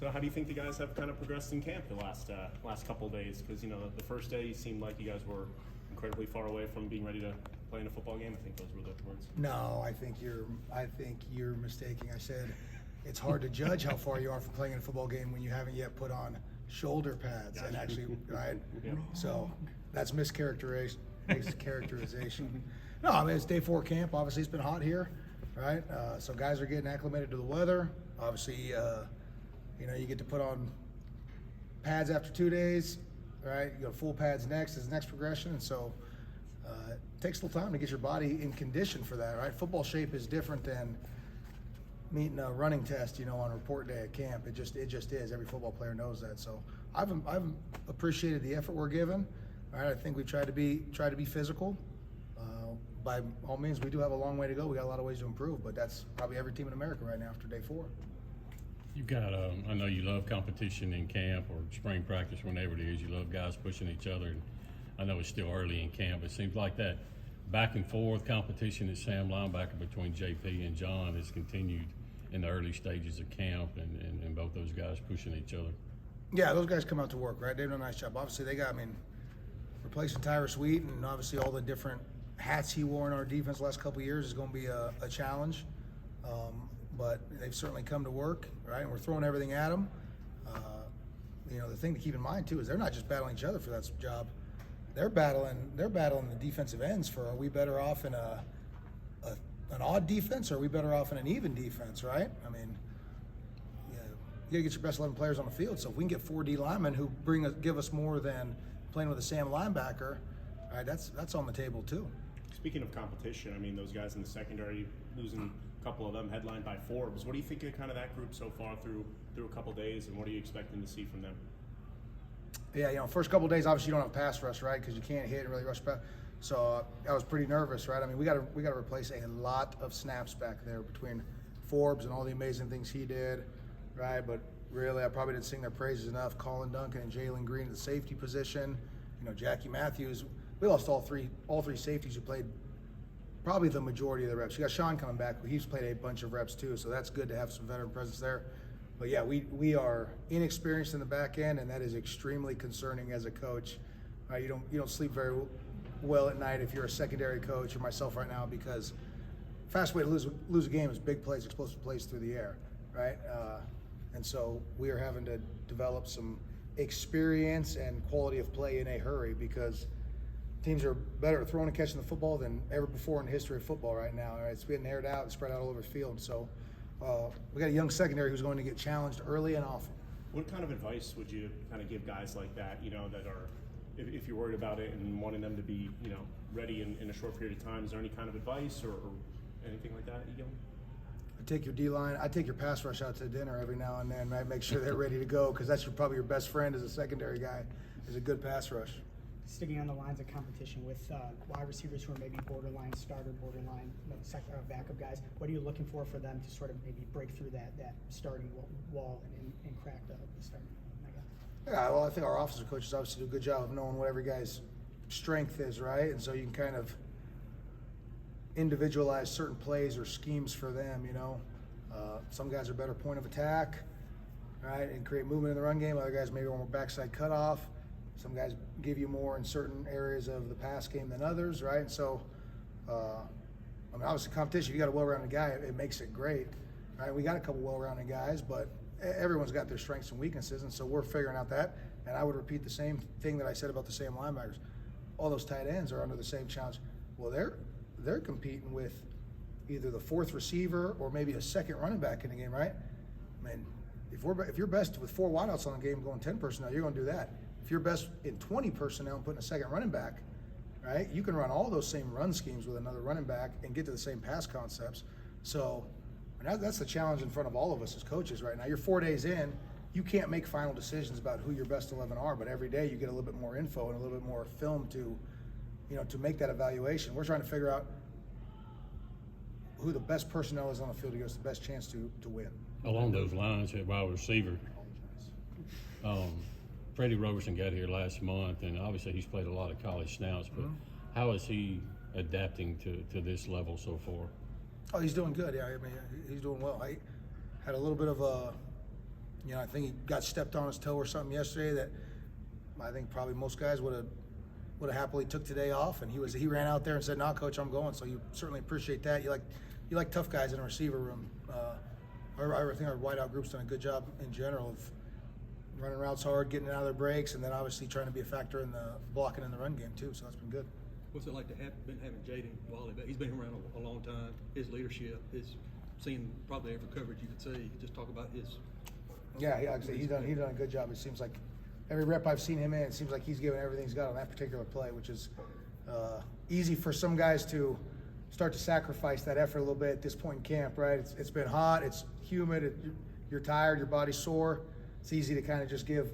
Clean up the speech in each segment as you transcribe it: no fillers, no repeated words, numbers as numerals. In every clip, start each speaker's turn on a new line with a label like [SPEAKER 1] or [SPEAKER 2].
[SPEAKER 1] So how do you think the guys have kind of progressed in camp the last couple of days? Because, the first day seemed like you guys were incredibly far away from being ready to play in a football game. I think those were the words.
[SPEAKER 2] No, I think you're mistaking. I said it's hard to judge how far you are from playing in a football game when you haven't yet put on shoulder pads and actually, right?
[SPEAKER 1] Yeah.
[SPEAKER 2] So that's mischaracterization. No, I mean, it's day 4 camp. Obviously, it's been hot here, right? So guys are getting acclimated to the weather. Obviously, you get to put on pads after 2 days, right? You go full pads next as the next progression, and so it takes a little time to get your body in condition for that, right? Football shape is different than meeting a running test, on report day at camp. It just is. Every football player knows that. So I've appreciated the effort we're given. All right, I think we try to be physical. By all means, we do have a long way to go. We got a lot of ways to improve, but that's probably every team in America right now after day 4.
[SPEAKER 3] You've got, I know you love competition in camp or spring practice, whenever it is. You love guys pushing each other. And I know it's still early in camp. It seems like that back and forth competition at Sam linebacker between JP and John has continued in the early stages of camp, and both those guys pushing each other.
[SPEAKER 2] Yeah, those guys come out to work, right? They've done a nice job. Obviously, replacing Tyrus Wheat and obviously all the different hats he wore in our defense the last couple of years is going to be a challenge. But they've certainly come to work, right? And we're throwing everything at them. The thing to keep in mind too is they're not just battling each other for that job. They're battling the defensive ends for, are we better off in an odd defense, or are we better off in an even defense, right? I mean, you gotta get your best 11 players on the field. So if we can get 4 D linemen who give us more than playing with a Sam linebacker, all right, that's on the table too.
[SPEAKER 1] Speaking of competition, I mean, those guys in the secondary, losing a couple of them headlined by Forbes. What do you think of kind of that group so far through a couple of days, and what are you expecting to see from them?
[SPEAKER 2] Yeah, first couple of days, obviously you don't have pass rush, right? Because you can't hit and really rush back. So I was pretty nervous, right? I mean, we got to replace a lot of snaps back there between Forbes and all the amazing things he did, right? But really, I probably didn't sing their praises enough. Colin Duncan and Jalen Green at the safety position. Jackie Matthews. We lost all three safeties who played probably the majority of the reps. You got Sean coming back, but he's played a bunch of reps too, so that's good to have some veteran presence there. But yeah, we are inexperienced in the back end, and that is extremely concerning as a coach. You don't sleep very well at night if you're a secondary coach, or myself right now, because fast way to lose a game is big plays, explosive plays through the air, right? And so we are having to develop some experience and quality of play in a hurry, because teams are better at throwing and catching the football than ever before in the history of football right now. Right? It's getting aired out and spread out all over the field. So we got a young secondary who's going to get challenged early and often.
[SPEAKER 1] What kind of advice would you kind of give guys like that, that are, if you're worried about it and wanting them to be, ready in a short period of time? Is there any kind of advice or anything like that you give them?
[SPEAKER 2] I take your D-line, I take your pass rush out to dinner every now and then, right? Make sure they're ready to go, because that's probably your best friend as a secondary guy, is a good pass rush.
[SPEAKER 4] Sticking on the lines of competition with wide receivers who are maybe borderline starter, borderline backup guys, what are you looking for them to sort of maybe break through that starting wall and crack the starting?
[SPEAKER 2] Yeah, well, I think our offensive coaches obviously do a good job of knowing what every guy's strength is, right? And so you can kind of individualize certain plays or schemes for them, Some guys are better point of attack, right, and create movement in the run game. Other guys maybe more backside cutoff. Some guys give you more in certain areas of the pass game than others, right? And so, obviously competition, if you got a well-rounded guy, it makes it great, right? We got a couple well-rounded guys, but everyone's got their strengths and weaknesses, and so we're figuring out that. And I would repeat the same thing that I said about the same linebackers. All those tight ends are under the same challenge. Well, they're competing with either the 4th receiver or maybe a second running back in the game, right? I mean, if you're best with 4 wideouts on the game going 10 personnel, you're going to do that. If you're best in 20 personnel and putting a second running back, right, you can run all those same run schemes with another running back and get to the same pass concepts. So that's the challenge in front of all of us as coaches right now. You're 4 days in, you can't make final decisions about who your best 11 are, but every day you get a little bit more info and a little bit more film to make that evaluation. We're trying to figure out who the best personnel is on the field to give us the best chance to win.
[SPEAKER 3] Along those lines, at wide receiver, Freddie Roberson got here last month, and obviously he's played a lot of college snaps, but how is he adapting to this level so far?
[SPEAKER 2] Oh, he's doing good. Yeah, I mean, he's doing well. I had a little bit of a You know, I think he got stepped on his toe or something yesterday that I think probably most guys would have happily took today off, and he ran out there and said, "No, coach, I'm going." So you certainly appreciate that. You like tough guys in a receiver room. I think our wideout group's done a good job in general of running routes hard, getting out of their breaks, and then obviously trying to be a factor in the blocking in the run game too. So that's been good.
[SPEAKER 5] What's it like to have been having Jaden Wally back? He's been around a long time. His leadership, his seeing probably every coverage you could see. Just talk about his.
[SPEAKER 2] Yeah, like I said, he's done a good job. It seems like every rep I've seen him in, it seems like he's given everything he's got on that particular play, which is easy for some guys to start to sacrifice that effort a little bit at this point in camp, right? It's been hot, it's humid, you're tired, your body's sore. It's easy to kind of just give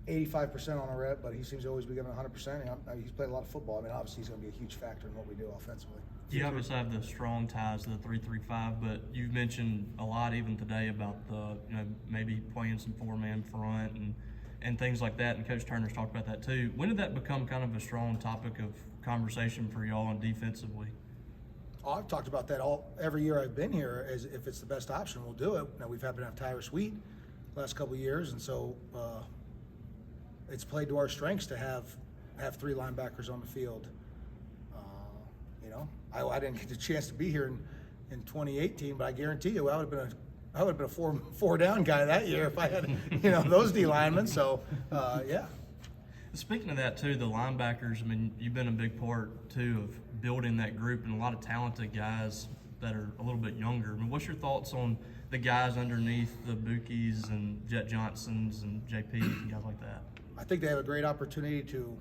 [SPEAKER 2] 85% on a rep, but he seems to always be giving 100%. He's played a lot of football. I mean, obviously he's going to be a huge factor in what we do offensively.
[SPEAKER 6] You obviously have the strong ties to the 3-3-5, but you've mentioned a lot even today about maybe playing some four-man front and things like that, and Coach Turner's talked about that too. When did that become kind of a strong topic of conversation for y'all and defensively?
[SPEAKER 2] Oh, I've talked about that every year I've been here. As if it's the best option, we'll do it. Now we've happened to have Tyrus Wheat the last couple of years, and so it's played to our strengths to have three linebackers on the field. I didn't get the chance to be here in 2018, but I guarantee you I would have been a four down guy that year if I had those D linemen. So yeah.
[SPEAKER 6] Speaking of that too, the linebackers. I mean, you've been a big part too of building that group and a lot of talented guys that are a little bit younger. I mean, what's your thoughts on the guys underneath the Bookies and Jet Johnsons and JP and guys like that?
[SPEAKER 2] I think they have a great opportunity to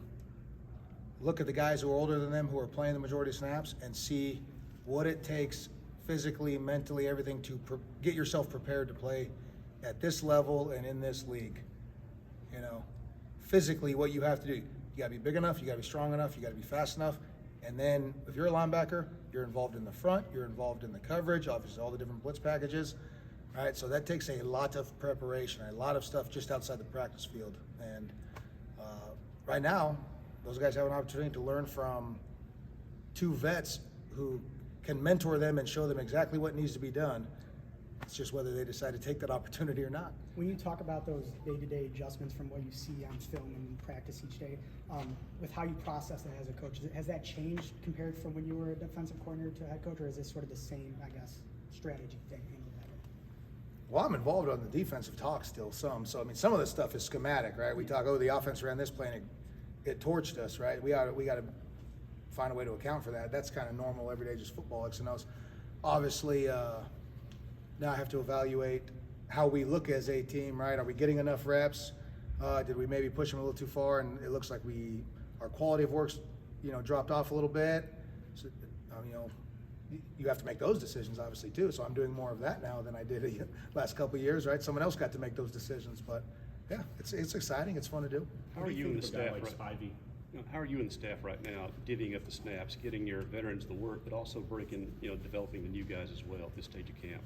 [SPEAKER 2] look at the guys who are older than them who are playing the majority of snaps and see what it takes physically, mentally, everything to get yourself prepared to play at this level and in this league. Physically what you have to do, you gotta be big enough, you gotta be strong enough, you gotta be fast enough, and then if you're a linebacker, you're involved in the front, you're involved in the coverage, obviously all the different blitz packages. All right, so that takes a lot of preparation, a lot of stuff just outside the practice field. And right now, those guys have an opportunity to learn from two vets who can mentor them and show them exactly what needs to be done. It's just whether they decide to take that opportunity or not.
[SPEAKER 4] When you talk about those day-to-day adjustments from what you see on film and in practice each day, with how you process that as a coach, has that changed compared from when you were a defensive coordinator to head coach, or is this sort of the same, I guess, strategy thing?
[SPEAKER 2] Well, I'm involved on the defensive talk still some. So, I mean, some of this stuff is schematic, right? We talk, the offense ran this play and it torched us, right? We got to find a way to account for that. That's kind of normal, everyday, just football, X and O's. Obviously, now I have to evaluate how we look as a team, right? Are we getting enough reps? Did we maybe push them a little too far? And it looks like our quality of work's, dropped off a little bit. So, you have to make those decisions, obviously, too. So I'm doing more of that now than I did the last couple of years, right? Someone else got to make those decisions. But, yeah, it's exciting. It's fun to do.
[SPEAKER 7] How are you and the staff
[SPEAKER 1] Spivey?
[SPEAKER 7] How are you and the staff right now divvying up the snaps, getting your veterans the work, but also developing the new guys as well at this stage of camp?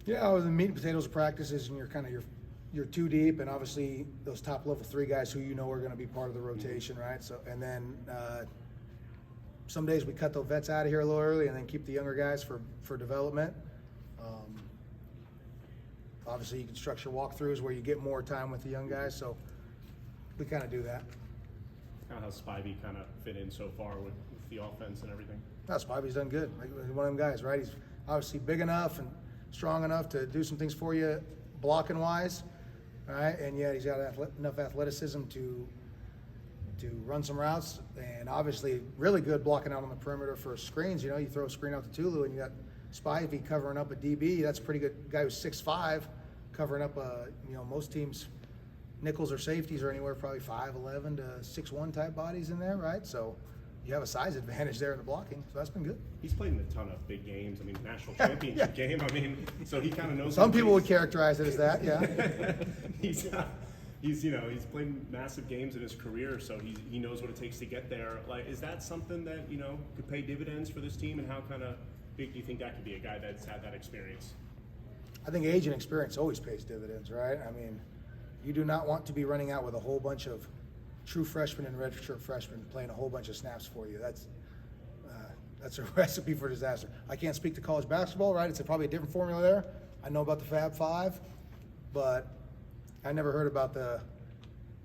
[SPEAKER 2] Yeah, the meat and potatoes of practices, and you're kind of you're too deep, and obviously those top level 3 guys who are going to be part of the rotation, right? So, and then some days we cut the vets out of here a little early, and then keep the younger guys for development. Obviously, you can structure walkthroughs where you get more time with the young guys, so we kind of do that.
[SPEAKER 1] Kind of how Spivey kind of fit in so far with the offense and everything.
[SPEAKER 2] No, Spivey's done good. Like, he's one of them guys, right? He's obviously big enough and strong enough to do some things for you, blocking wise, right? And yet he's got enough athleticism to run some routes, and obviously really good blocking out on the perimeter for screens. You throw a screen out to Tulu, and you got Spivey covering up a DB. That's a pretty good guy who's 6'5", covering up most teams' nickels or safeties are anywhere probably 5'11" to 6'1" type bodies in there, right? So you have a size advantage there in the blocking, so that's been good.
[SPEAKER 1] He's played in a ton of big games. I mean, national championship game. I mean, so he kind of knows.
[SPEAKER 2] Some people would characterize it as that, yeah.
[SPEAKER 1] He's played massive games in his career, so he knows what it takes to get there. Like, is that something that could pay dividends for this team, and how kind of big do you think that could be? A guy that's had that experience.
[SPEAKER 2] I think age and experience always pays dividends, right? I mean, you do not want to be running out with a whole bunch of true freshmen and redshirt freshmen playing a whole bunch of snaps for you. That's a recipe for disaster. I can't speak to college basketball, right? It's probably a different formula there. I know about the Fab Five, but I never heard about the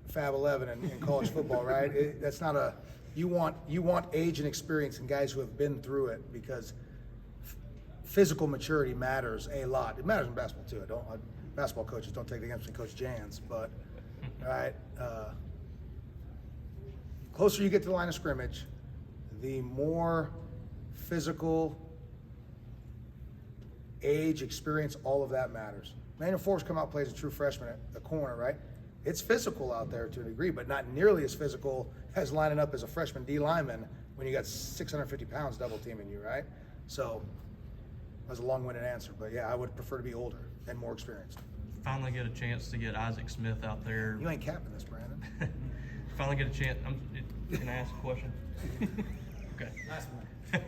[SPEAKER 2] Fab 11 in college football, right? That's not a. You want age and experience in guys who have been through it, because physical maturity matters a lot. It matters in basketball too. Basketball coaches don't take it against me, Coach Jans, but right. Closer you get to the line of scrimmage, the more physical, age, experience, all of that matters. Manuel Forbes come out, plays a true freshman at the corner, right? It's physical out there to a degree, but not nearly as physical as lining up as a freshman D lineman when you got 650 pounds double teaming you, right? So that was a long-winded answer, but yeah, I would prefer to be older and more experienced.
[SPEAKER 6] Finally get a chance to get Isaac Smith out there.
[SPEAKER 2] You ain't capping this, Brandon.
[SPEAKER 6] Finally get a chance. Can I ask a question? Okay.
[SPEAKER 2] Last one.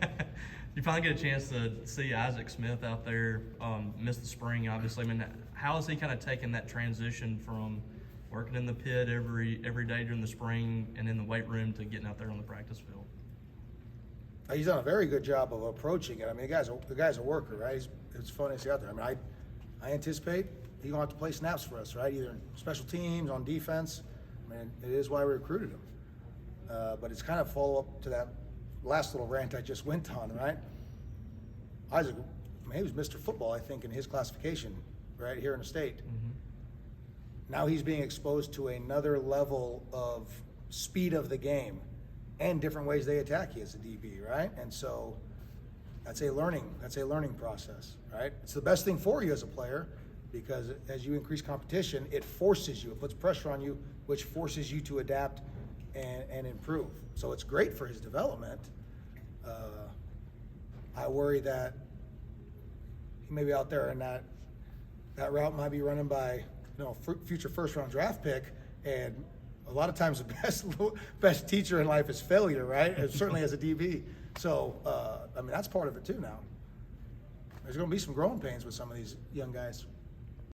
[SPEAKER 6] You finally get a chance to see Isaac Smith out there, miss the spring, obviously. I mean, how is he kind of taking that transition from working in the pit every day during the spring and in the weight room to getting out there on the practice field?
[SPEAKER 2] He's done a very good job of approaching it. I mean, the guy's a worker, right? It's fun to see out there. I mean, I anticipate he's going to have to play snaps for us, right? Either in special teams, on defense. I mean, it is why we recruited him. But it's kind of follow-up to that last little rant I just went on, right? Isaac, I mean, he was Mr. Football, I think, in his classification, right, here in the state.
[SPEAKER 6] Mm-hmm.
[SPEAKER 2] Now he's being exposed to another level of speed of the game and different ways they attack you as a DB, right? And so that's a learning process, right? It's the best thing for you as a player, because as you increase competition, it forces you, it puts pressure on you, which forces you to adapt and improve. So it's great for his development. I worry that he may be out there and that route might be running by, future first-round draft pick, and a lot of times the best teacher in life is failure, right? And certainly as a DB. So, I mean, that's part of it too now. There's going to be some growing pains with some of these young guys.